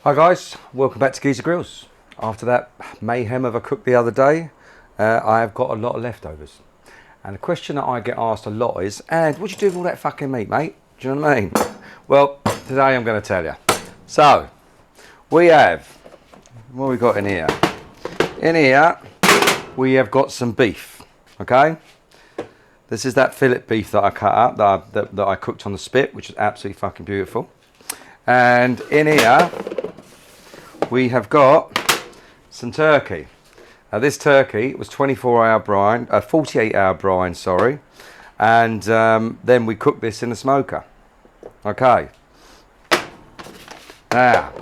Hi guys, welcome back to Geezer Grills. After that mayhem of a cook the other day, I have got a lot of leftovers. And the question that I get asked a lot is, and what'd you do with all that fucking meat, mate? Do you know what I mean? Well, today I'm going to tell you. So, we have, what have we got in here? In here, we have got some beef, okay? This is that fillet beef that I cut up, that I cooked on the spit, which is absolutely fucking beautiful. And in here, we have got some turkey. Now this turkey was 48 hour brine, sorry. And then we cooked this in the smoker. Okay. Now,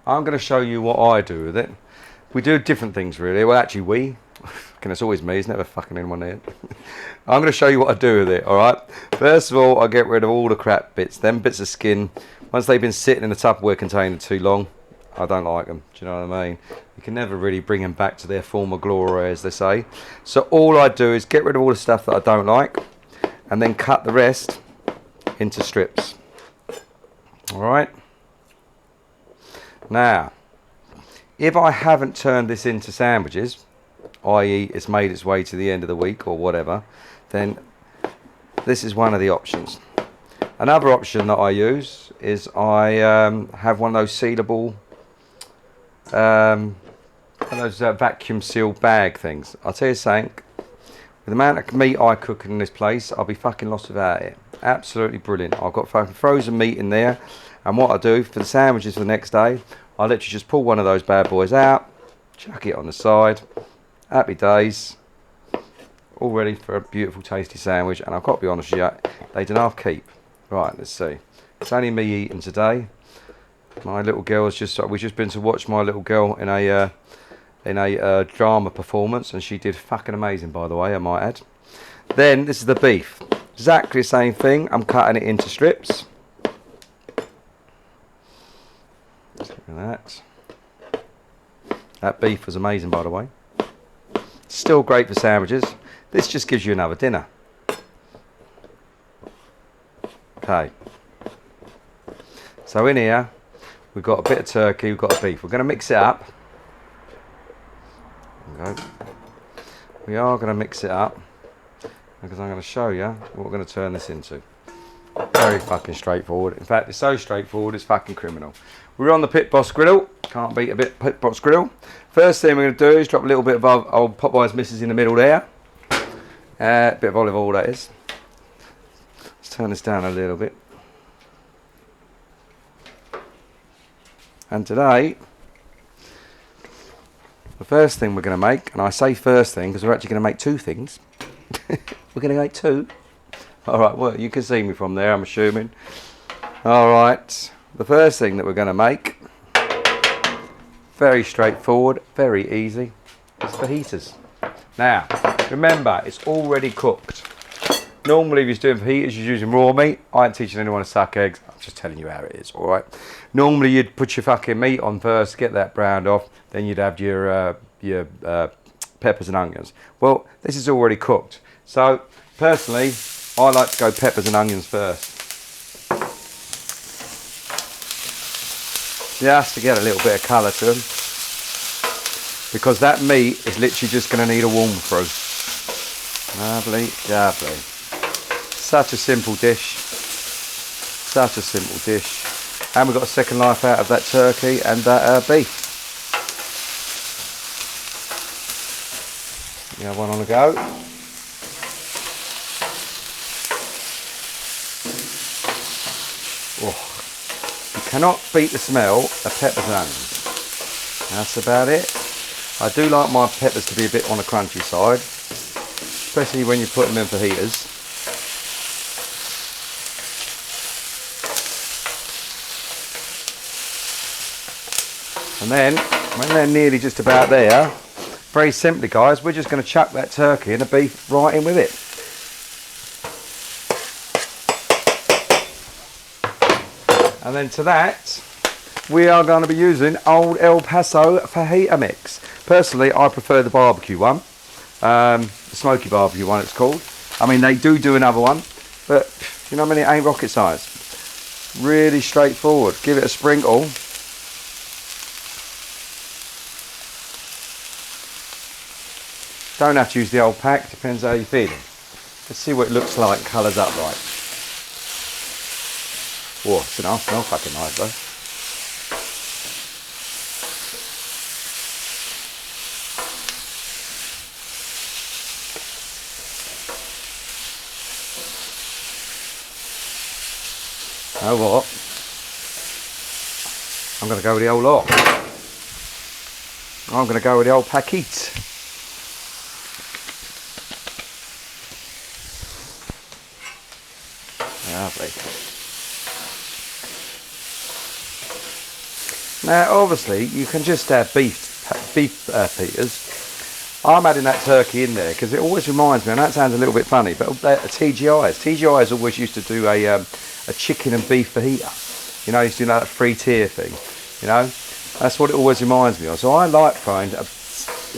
I'm going to show you what I do with it. We do different things really. Well, actually it's always me, it's never fucking anyone here. I'm going to show you what I do with it, alright? First of all, I get rid of all the crap bits, them bits of skin. Once they've been sitting in a Tupperware container too long, I don't like them, do you know what I mean? You can never really bring them back to their former glory, as they say. So all I do is get rid of all the stuff that I don't like, and then cut the rest into strips. Alright? Now, if I haven't turned this into sandwiches, i.e. it's made its way to the end of the week or whatever, then this is one of the options. Another option that I use is I have one of those sealable, vacuum sealed bag things. I'll tell you something, with the amount of meat I cook in this place, I'll be fucking lost without it. Absolutely brilliant. I've got fucking frozen meat in there, and what I do for the sandwiches for the next day, I literally just pull one of those bad boys out, chuck it on the side, happy days, all ready for a beautiful tasty sandwich. And I've got to be honest with you, they don't half keep. Right, let's see. It's only me eating today. My little girl has we've just been to watch my little girl in a drama performance, and she did fucking amazing, by the way, I might add. Then this is the beef. Exactly the same thing. I'm cutting it into strips. Look at that. That beef was amazing, by the way. Still great for sandwiches. This just gives you another dinner. Okay. So in here, we've got a bit of turkey, we've got a beef. We're going to mix it up. There we go. We are going to mix it up, because I'm going to show you what we're going to turn this into. Very fucking straightforward. In fact, it's so straightforward, it's fucking criminal. We're on the Pit Boss griddle. Can't beat a bit Pit Boss griddle. First thing we're going to do is drop a little bit of old Popeye's Missus in the middle there. A bit of olive oil, that is. Let's turn this down a little bit. And today, the first thing we're going to make, and I say first thing because we're actually going to make two things. We're going to make two. Alright, well, you can see me from there, I'm assuming. Alright, the first thing that we're going to make, very straightforward, very easy, is fajitas. Now, remember, it's already cooked. Normally, if you're doing fajitas, you're using raw meat. I ain't teaching anyone to suck eggs, I'm just telling you how it is, alright? Normally, you'd put your fucking meat on first, get that browned off, then you'd have your peppers and onions. Well, this is already cooked. So, personally, I like to go peppers and onions first. Just to get a little bit of colour to them. Because that meat is literally just going to need a warm through. Lovely, lovely. Such a simple dish. Such a simple dish. And we've got a second life out of that turkey and that beef. You have one on the go. Oh, you cannot beat the smell of peppers and onions. That's about it. I do like my peppers to be a bit on the crunchy side, especially when you put them in fajitas. And then, when they're nearly just about there, very simply guys, we're just going to chuck that turkey and the beef right in with it. And then to that, we are going to be using Old El Paso fajita mix. Personally, I prefer the barbecue one, the smoky barbecue one it's called. I mean, they do another one, but you know what I mean, it ain't rocket science. Really straightforward. Give it a sprinkle Don't have to use the old pack, depends how you're feeling. Let's see what it looks like and colours up like. Whoa, it's an smell fucking nice though. You know what? I'm going to go with the old lot. I'm going to go with the old packet. Lovely. Now, obviously, you can just have beef pitas. I'm adding that turkey in there because it always reminds me, and that sounds a little bit funny, but TGI's always used to do a chicken and beef fajita. You know, used to do that free tier thing. You know, that's what it always reminds me of. So I like throwing a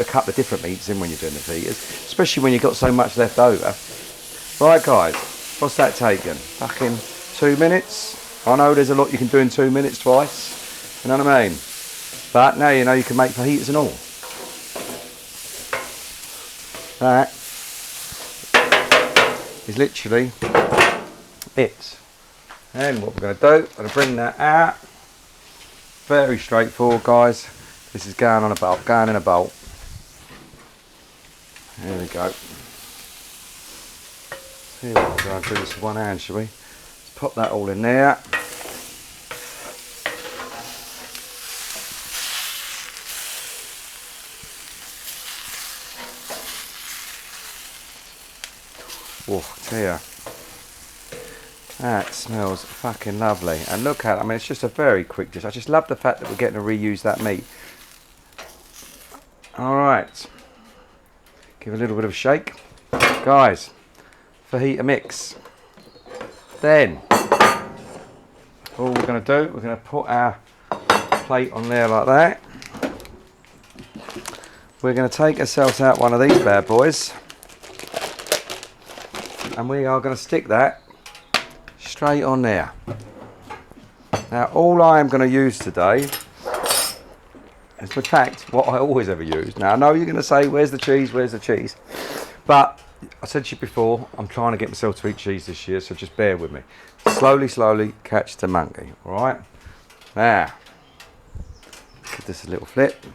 couple of different meats in when you're doing the fajitas, especially when you've got so much left over. Right, guys, what's that taken? Fucking 2 minutes. I know there's a lot you can do in 2 minutes twice. You know what I mean? But now you know you can make fajitas and all. That is literally it. And what we're going to do, I'm going to bring that out. Very straightforward, guys. This is going on a bowl, going in a bowl. There we go. See what we're going to do this with one hand, shall we? Let's pop that all in there. Oh, dear. That smells fucking lovely. And look at it, I mean, it's just a very quick dish. I just love the fact that we're getting to reuse that meat. Alright. Give a little bit of a shake. Guys, fajita mix. Then, all we're going to do, we're going to put our plate on there like that. We're going to take ourselves out one of these bad boys. And we are going to stick that straight on there. Now all I am going to use today is, in fact, what I always ever use. Now I know you're going to say, where's the cheese, where's the cheese? But I said to you before, I'm trying to get myself to eat cheese this year, so just bear with me. Slowly, slowly catch the monkey, all right? Now, give this a little flip.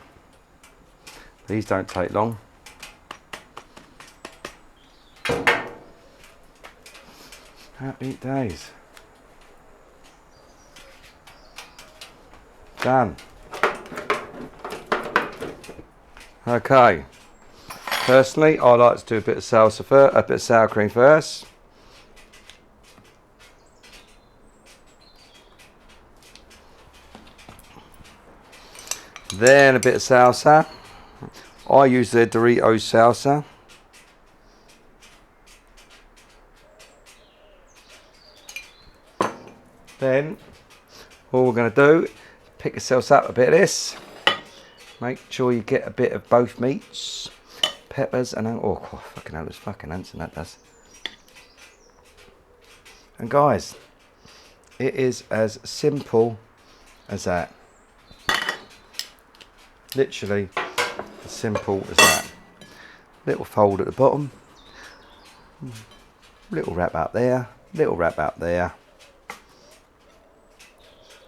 These don't take long. Happy days. Done. Okay. Personally, I like to do a bit of salsa first, a bit of sour cream first. Then a bit of salsa. I use the Doritos salsa. Then all we're going to do is pick yourselves up a bit of this. Make sure you get a bit of both meats, peppers, and oh fucking hell, there's fucking ants in that does. And guys, it is as simple as that. Literally as simple as that. Little fold at the bottom, little wrap up there, little wrap up there.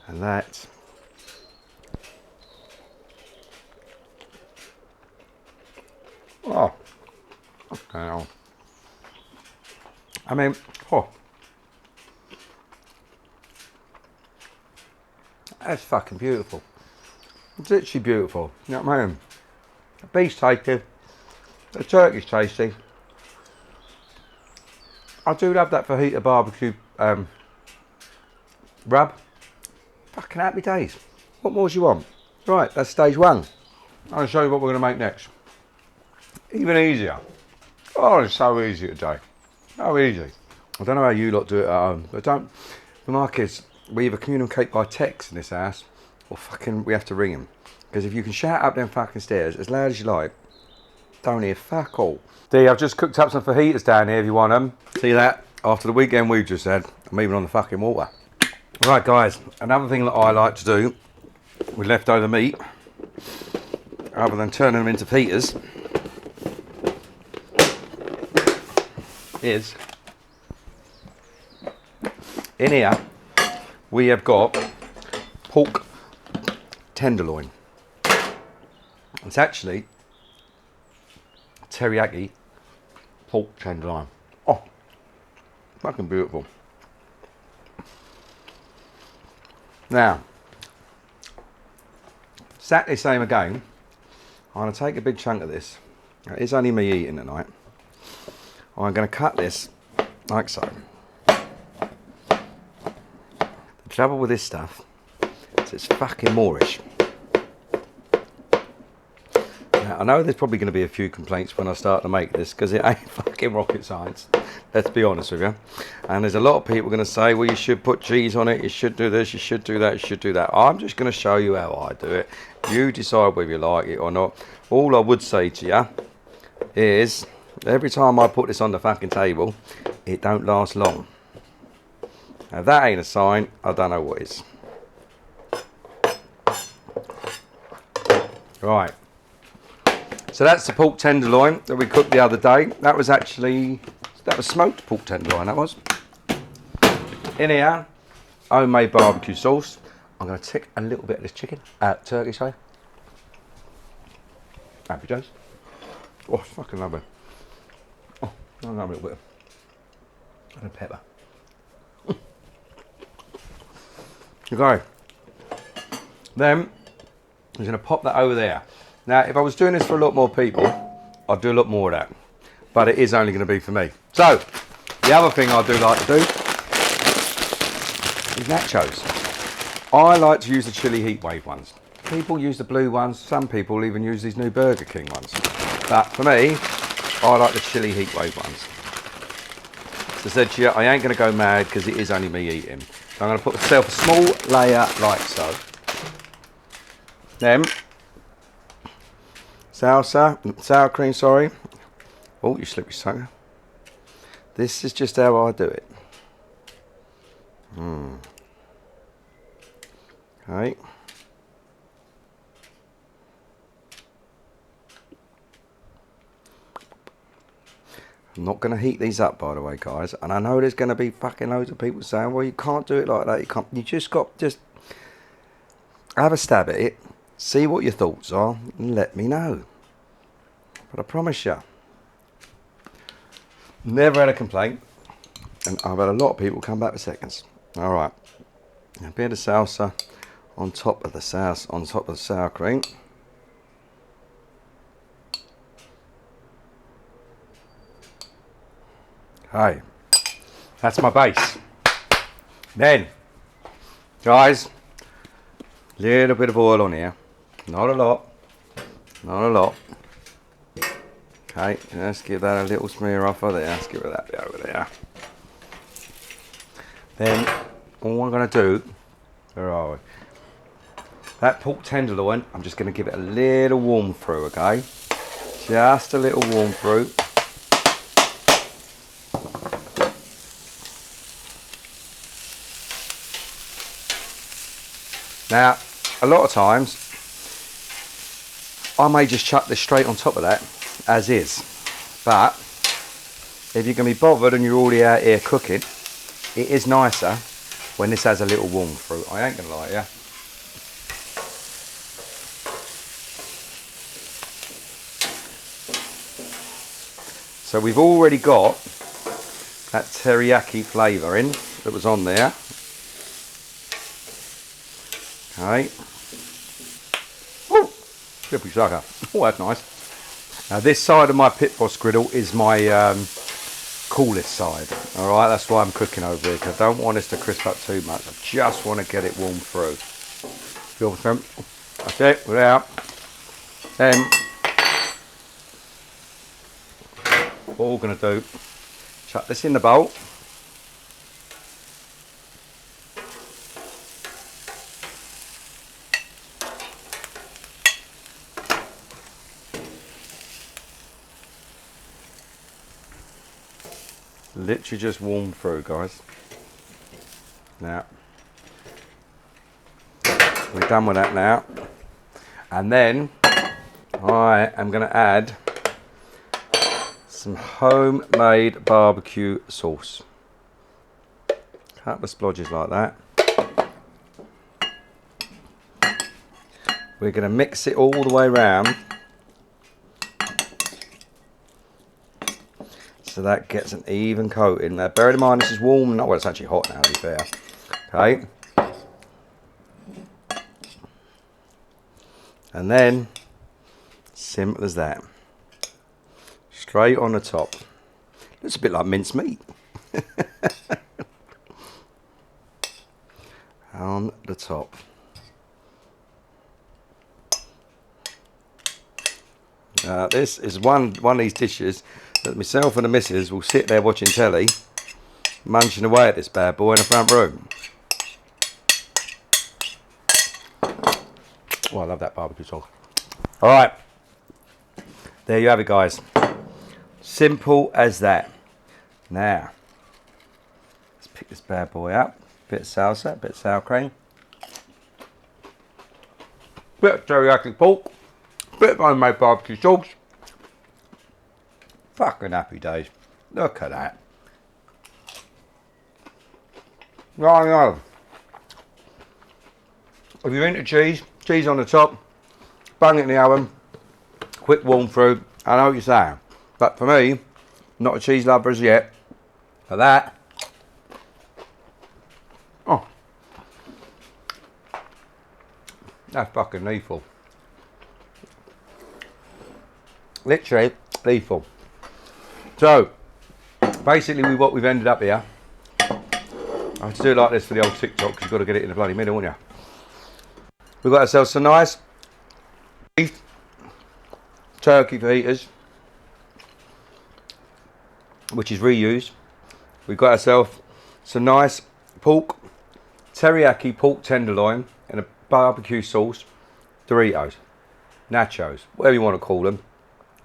And that oh okay. I mean, oh, that's fucking beautiful. It's literally beautiful. You know what I mean? The beef's tasty, the turkey's tasty. I do love that fajita barbecue rub. Fucking happy days. What more do you want? Right, that's stage one. I'll show you what we're going to make next. Even easier. Oh, it's so easy today. So easy. I don't know how you lot do it at home, but don't. For my kids, we either communicate by text in this house, or fucking we have to ring them. Because if you can shout up them fucking stairs as loud as you like, don't hear fuck all. D, I've just cooked up some fajitas down here if you want them. See that? After the weekend we just had, I'm even on the fucking water. Right guys, another thing that I like to do with leftover meat, other than turning them into fajitas, is, in here, we have got pork tenderloin. It's actually teriyaki pork tenderloin. Oh, fucking beautiful. Now, exactly the same again. I'm going to take a big chunk of this. It is only me eating tonight. I'm going to cut this like so. The trouble with this stuff is it's fucking Moorish. Now, I know there's probably going to be a few complaints when I start to make this because it ain't fucking rocket science. Let's be honest with you. And there's a lot of people going to say, well, you should put cheese on it, you should do this, you should do that, you should do that. I'm just going to show you how I do it. You decide whether you like it or not. All I would say to you is, every time I put this on the fucking table, it don't last long. Now, if that ain't a sign, I don't know what is. Right. So that's the pork tenderloin that we cooked the other day. That was smoked pork tenderloin, that was. In here, homemade barbecue sauce. I'm going to take a little bit of this turkey, sorry. Happy days. Oh, fucking lovely. Oh, I'll have a little bit of pepper. Okay. Then, I'm going to pop that over there. Now, if I was doing this for a lot more people, I'd do a lot more of that. But it is only going to be for me. So, the other thing I do like to do is nachos. I like to use the chili heat wave ones. People use the blue ones. Some people even use these new Burger King ones. But for me, I like the chili heat wave ones. As I said to you, I ain't going to go mad because it is only me eating. So I'm going to put myself a small layer like so. Then, sour cream, sorry. Oh, you slippery sucker. This is just how I do it. Okay. I'm not going to heat these up, by the way, guys. And I know there's going to be fucking loads of people saying, well, you can't do it like that. You just have a stab at it. See what your thoughts are and let me know. But I promise you, never had a complaint. And I've had a lot of people come back with seconds. All right. A bit of salsa on top of the sour cream. Hey, that's my base. Then, guys, little bit of oil on here. Not a lot. Not a lot. Okay, let's give that a little smear off of there. Let's give it that bit over there. Then, all I'm going to do, where are we? That pork tenderloin, I'm just going to give it a little warm through, okay? Just a little warm through. Now, a lot of times, I may just chuck this straight on top of that, as is. But, if you can be bothered and you're already out here cooking, it is nicer when this has a little warm through. I ain't going to lie to you. So we've already got that teriyaki flavour in that was on there. Okay. Woo! Slippery sucker. Oh, that's nice. Now this side of my pit boss griddle is my coolest side. Alright, that's why I'm cooking over here, because I don't want this to crisp up too much. I just want to get it warm through. Feel the shrimp. That's it, without. Then, what we're going to do, chuck this in the bowl. Literally just warm through, guys. Now, we're done with that now. And then, I am going to add some homemade barbecue sauce. Couple of splodges like that. We're going to mix it all the way around so that gets an even coating. Now, bear in mind this is warm. Well, it's actually hot now, to be fair. Okay. And then, simple as that. Straight on the top. Looks a bit like minced meat. On the top. This is one of these dishes that myself and the missus will sit there watching telly, munching away at this bad boy in the front room. Oh, I love that barbecue sauce. All right, there you have it, guys. Simple as that. Now, let's pick this bad boy up. Bit of salsa, bit of sour cream, bit of teriyaki pork, bit of homemade barbecue sauce. Fucking happy days. Look at that. Right, no. If you're into cheese, cheese on the top, bang it in the oven, quick warm through. I know what you're saying, but for me, not a cheese lover as yet. For that, oh, that's fucking lethal. Literally lethal. So, basically what we've ended up here, I have to do it like this for the old TikTok because you've got to get it in the bloody middle, haven't you? We've got ourselves some nice beef turkey fajitas, which is reused. We've got ourselves some nice pork, teriyaki pork tenderloin and a barbecue sauce, Doritos, Nachos, whatever you want to call them.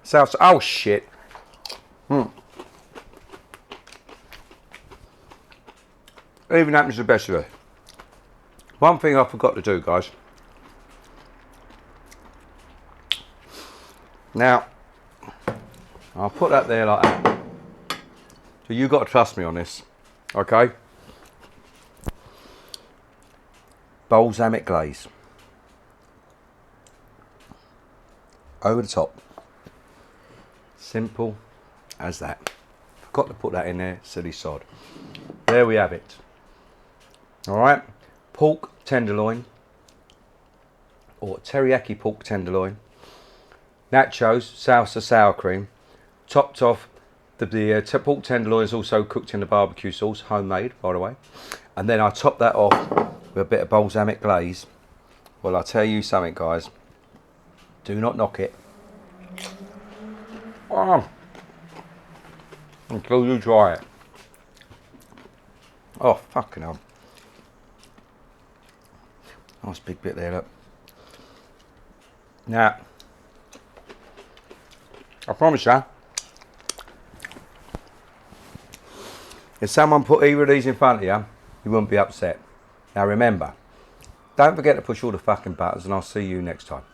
South. Oh shit. Even happens to the best of it. One thing I forgot to do, guys. Now, I'll put that there like that. So you've got to trust me on this, okay? Balsamic glaze. Over the top. Simple as that. Forgot to put that in there, silly sod. There we have it. Alright, pork tenderloin, or teriyaki pork tenderloin, nachos, salsa, sour cream, topped off, the pork tenderloin is also cooked in the barbecue sauce, homemade by the way, and then I top that off with a bit of balsamic glaze. Well, I'll tell you something, guys, do not knock it. Until you try it. Oh, fucking hell. Nice big bit there, look. Now, I promise you, if someone put either of these in front of you, you wouldn't be upset. Now remember, don't forget to push all the fucking buttons and I'll see you next time.